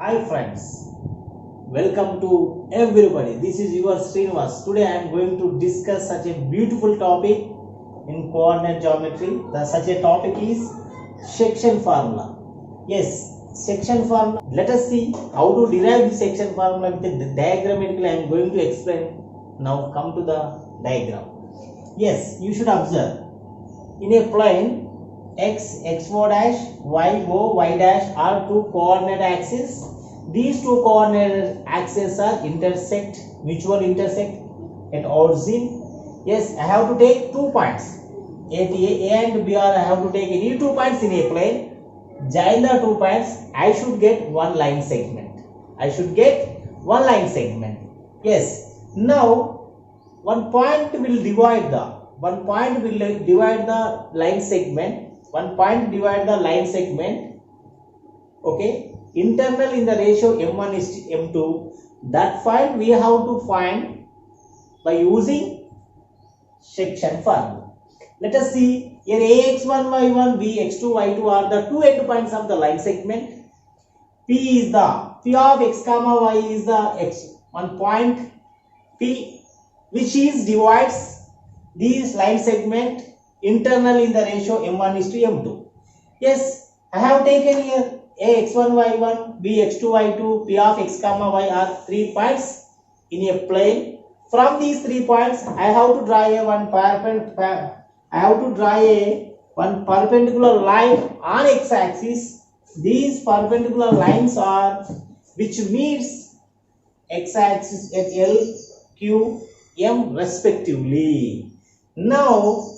Hi friends, welcome to everybody. This is your Srinivas. Today I am going to discuss such a beautiful topic in coordinate geometry. Such a topic is section formula. Yes, section formula. Let us see how to derive the section formula with the diagrammatically. I am going to explain. Now come to the diagram. Yes, you should observe in a plane x, x0 dash, y, o, y dash are two coordinate axes. These two coordinate axes are mutual intersect at origin. Yes, I have to take 2 points. At A and B are I have to take any 2 points in a plane. Join the 2 points, I should get one line segment. Yes, now one point will divide the line segment. Okay, internal in the ratio m1 is to m2. That point we have to find by using section formula. Let us see here ax1 y1 bx2 y2 are the two end points of the line segment. P of x comma y is the one point P which is divides these line segment internal in the ratio m1 is to m2. Yes, I have taken here ax1 y1 bx2 y2 p of x comma y are 3 points in a plane. From these 3 points I have to draw one perpendicular line on x axis. These perpendicular lines are which meets x axis at L, Q, M respectively. Now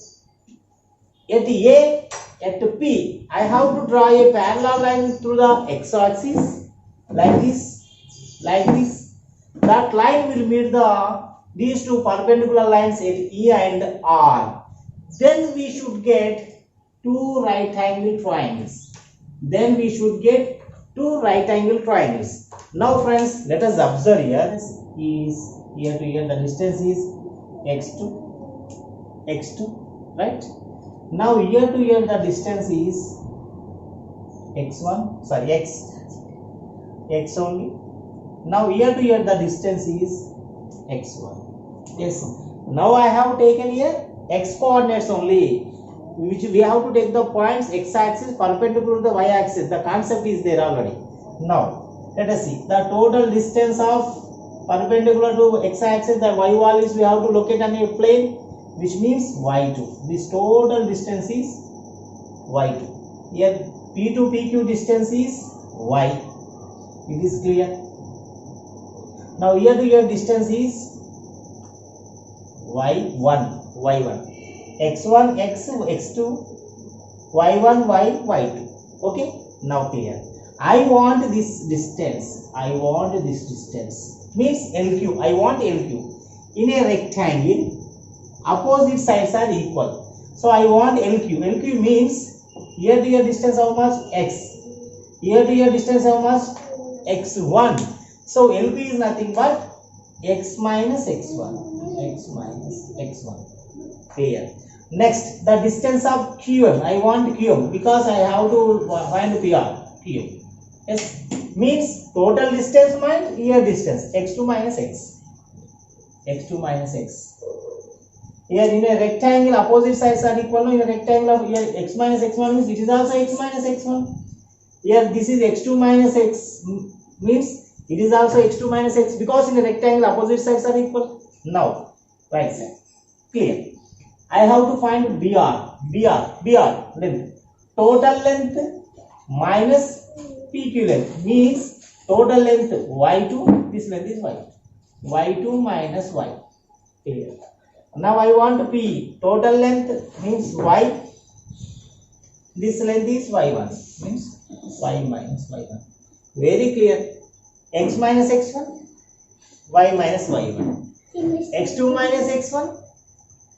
at A, at P, I have to draw a parallel line through the x axis like this. That line will meet these two perpendicular lines at E and R. Then we should get two right angle triangles. Now friends, let us observe here. Here to here the distance is x2, right? Now here to here the distance is x only. Now here to here the distance is x1. Yes. Now I have taken here x coordinates only, which we have to take the points x axis perpendicular to the y axis. The concept is there already. Now let us see the total distance of perpendicular to x axis. The y values we have to locate on a plane, which means y2. This total distance is y2. Here p to pq distance is y. It is clear. Now here to here distance is y1, x1 x, x2, y1 y, y2. Okay, now clear. I want this distance means LQ. I want LQ in a rectangle. Opposite sides are equal, so I want LQ. LQ means here to here distance how much? X. Here to here distance how much? X1. So LQ is nothing but x minus x1. Clear. Next, the distance of QM. I want QM because I have to find PR. QM. Yes, means total distance minus here distance x2 minus x. Here in a rectangle opposite sides are equal. No, in a rectangle of here x minus x1 means it is also x minus x1. Here this is x2 minus x means it is also x2 minus x, because in a rectangle opposite sides are equal. Now right side clear. I have to find BR length. Total length minus PQ length means total length y2. This length is y2 minus y. Clear. Now I want P. Total length means y. This length is y1 means y minus y1. Very clear. X minus x1, y minus y1. x2 minus x1,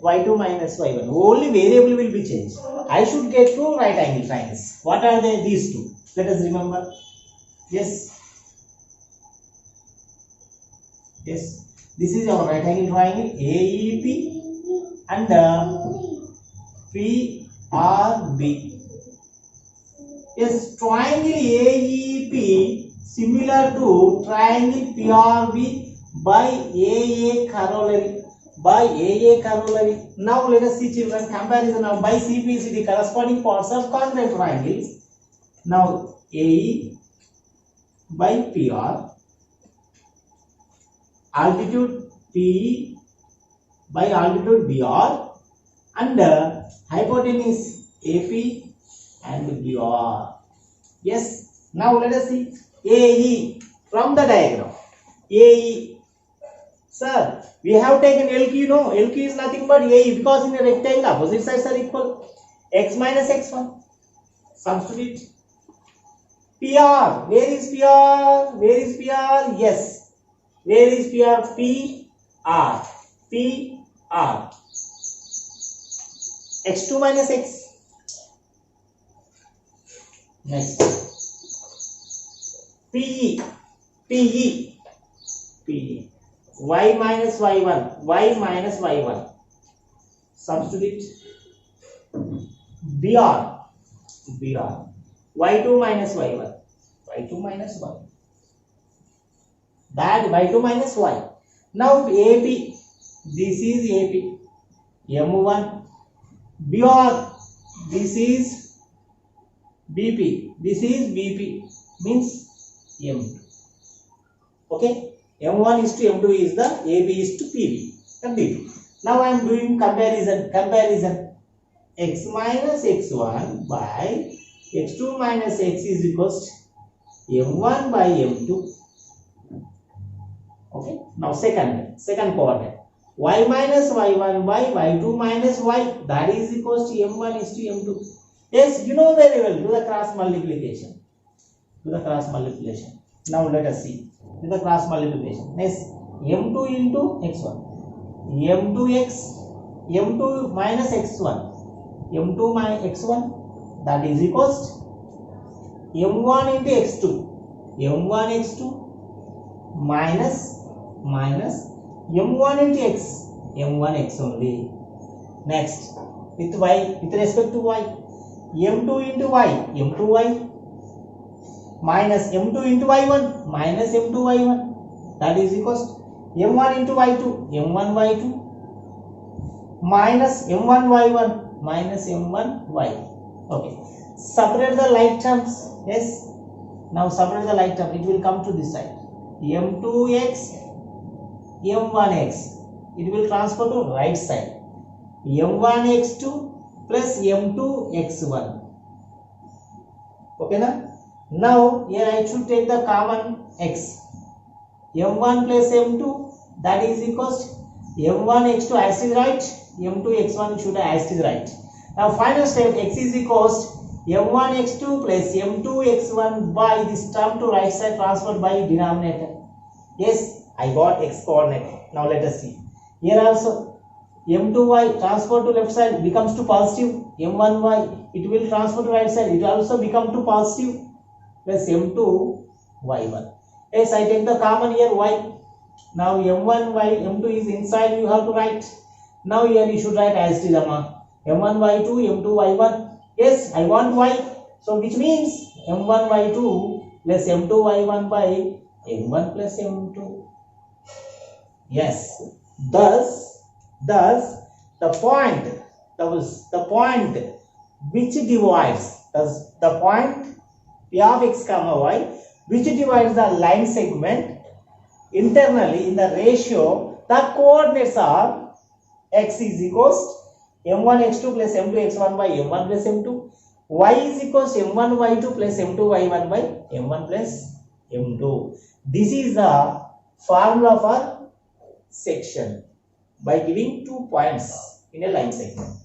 y2 minus y1. Only variable will be changed. I should get two right angle triangles. What are they? These two. Let us remember. Yes. This is our right angle triangle AEP and PRB. Yes, triangle AEP similar to triangle PRB by AA corollary. Now let us see children comparison of by CPC the corresponding parts of congruent triangles. Now AE by PR, altitude PE by altitude BR, and hypotenuse AP and BR. Yes. Now let us see AE from the diagram. AE, sir, we have taken LQ. No, LQ is nothing but AE because in a rectangle opposite sides are equal. X minus x1. Substitute. PR. Where is PR? Where is PR? Yes. Where is PR? PR. PR. X2 minus x. Next. PE. Y minus y1. Substitute. BR. Y2 minus y1. That y2 minus y. Now AP. This is AP. M1. BR. This is BP. This is BP. Means M2. Okay. M1 is to M2 is the AB is to PB and BP. Now I am doing comparison. X minus x1 by x2 minus x is equals to M1 by M2. Okay. Now second coordinate. Y minus y1 by y2 minus y, that is equals to M1 is to M2. Yes, you know very well. Do the cross multiplication. Now let us see. Do the cross multiplication. Next, M2 into x1. M2 minus x1. M2 minus x1, that is equals to M1 into x2. M1 x2 minus M1 into x. M1 x only. Next, with y, with respect to y. M2 into y. M2 y. Minus M2 into y1. Minus M2 y1. That is equals to M1 into y2. M1 y2. Minus M1 y1. Minus M1 y. Okay. Separate the like terms. Yes. Now separate the like term. It will come to this side. M2x. M1x. It will transfer to right side. M1x2 plus M2x1. Okay na? Now here I should take the common x. M1 plus M2, that is equals to M1 x2 as is right. M2 x1 should as is right. Now final step, x is equals to M1 x2 plus M2 x1 by this term to right side transferred by denominator. Yes, I got x coordinate. Now let us see. Here also M2y transfer to left side becomes to positive. M1y it will transfer to right side. It will also become to positive plus M2 y1. Yes, I take the common here y. Now M1 y, M2 is inside. You have to write. Now here you should write as it is M1 y2, M2 y1. Yes, I want y. So which means M1 y2 plus M2 y1 by M1 plus M2. Yes. Thus the point which divides the point P of x comma y which divides the line segment internally in the ratio, the coordinates are x is equals m1 x2 plus m2 x1 by m1 plus m2, y is equals m1 y2 plus m2 y1 by m1 plus m2. This is the formula for section by giving 2 points in a line segment.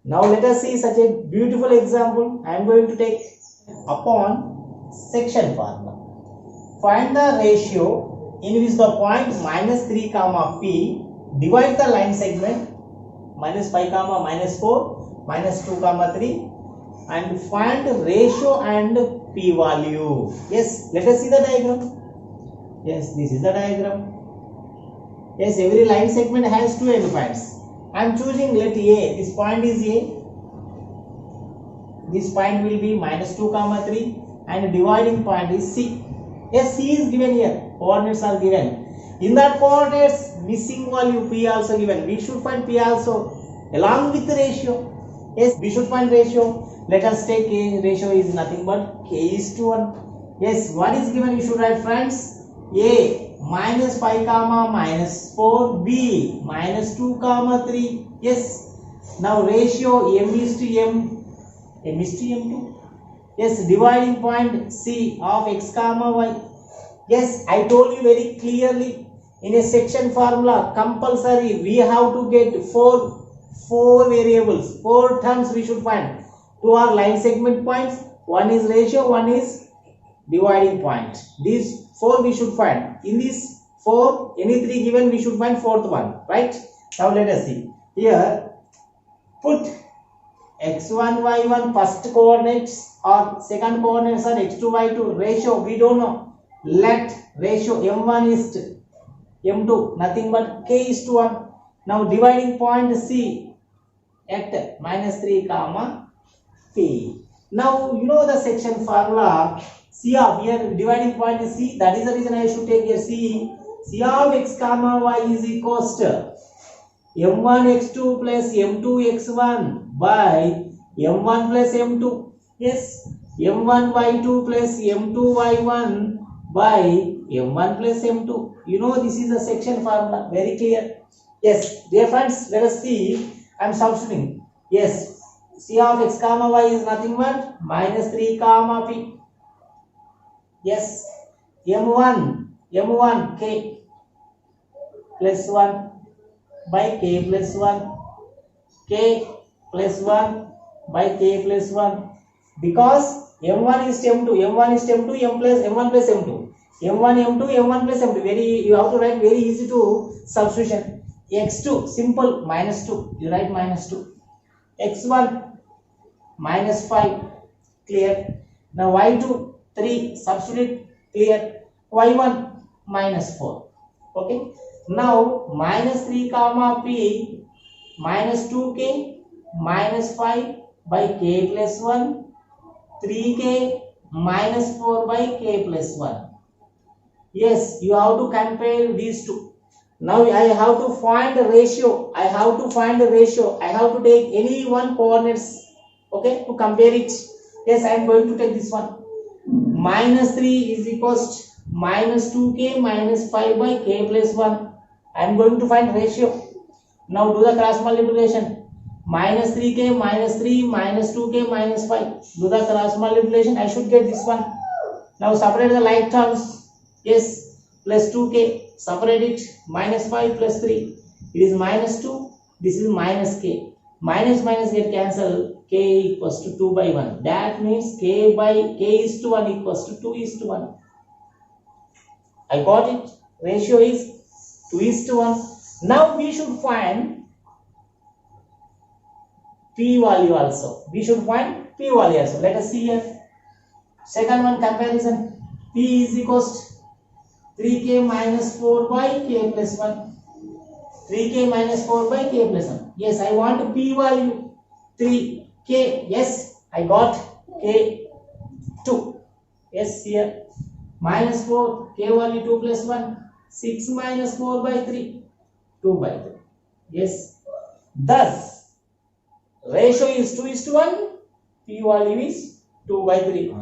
Now let us see such a beautiful example. I am going to take upon section formula. Find the ratio in which the point minus 3 comma p divides the line segment minus 5 comma minus 4 minus 2 comma 3 and find ratio and p value. Yes, let us see the diagram. Yes, this is the diagram. Yes, every line segment has 2 endpoints. I am choosing let A. This point is A. This point will be minus 2 comma 3 and dividing point is C. Yes, C is given here. Coordinates are given. In that coordinates, missing value P also given. We should find P also along with the ratio. Yes, we should find ratio. Let us take A. Ratio is nothing but K is to 1. Yes, what is given? You should write, friends. A minus 5 comma minus 4. B minus 2 comma 3. Yes. Now ratio M is to M. M is to M2. Yes, dividing point C of X comma Y. Yes, I told you very clearly, in a section formula compulsory we have to get four variables, 4 terms we should find. 2 are line segment points, 1 is ratio, 1 is dividing point. These 4 we should find. In these 4, any 3 given, we should find 4th one, right? Now let us see. Here, put x1, y1 first coordinates or second coordinates are x2, y2. Ratio we don't know. Let ratio m1 is to m2, nothing but k is to 1. Now dividing point C at minus 3 comma P. Now you know the section formula. C of here dividing point is C. That is the reason I should take here C. C of x comma y is equals to m1 x2 plus m2 x1 by m1 plus m2. Yes, m1 y2 plus m2 y1 by m1 plus m2. You know this is a section formula, very clear. Yes, dear friends, let us see. I am substituting. Yes, C of x comma y is nothing but minus 3 comma p. Yes, m1 k plus 1 by k plus 1, k plus 1 by k plus 1, because m1 is m2, m1 is m2, m1 plus m2, m1 m2, m1 plus m2. Very, you have to write very easy to substitution. X2 simple, minus 2, you write minus 2. X1 minus 5, clear. Now y2 3, substitute, clear. Y1 minus 4. Okay. Now minus 3 comma p minus 2k minus 5 by k plus 1, 3k minus 4 by k plus 1. Yes, you have to compare these two. Now I have to find the ratio. I have to take any one coordinates, okay, to compare it. Yes, I am going to take this one. Minus 3 is equals to minus 2k minus 5 by k plus 1. I am going to find ratio. Now do the cross multiplication. Minus 3k minus 3 minus 2k minus 5. Do the cross multiplication. I should get this one. Now separate the like terms. Yes, plus 2k. Separate it. Minus 5 plus 3. It is minus 2. This is minus k. Minus get cancelled. K equals to 2 by 1. That means k is to 1 equals to 2 is to 1. I got it. Ratio is 2 is to 1. Now we should find P value also. Let us see here. Second one, comparison. P is equals to 3k minus 4 by k plus 1. 3k minus 4 by k plus 1. Yes, I want P value 3k. Yes, I got k 2. Yes, here. Minus 4, k value 2 plus 1. 6 minus 4 by 3, 2 by 3. Yes. Thus, ratio is 2 is to 1. P value is 2 by 3.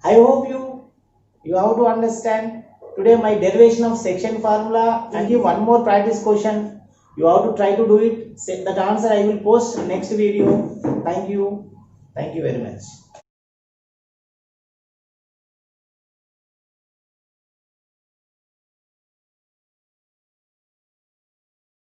I hope you have to understand today my derivation of section formula, and give one more practice question. You have to try to do it. That answer I will post next video. Thank you very much.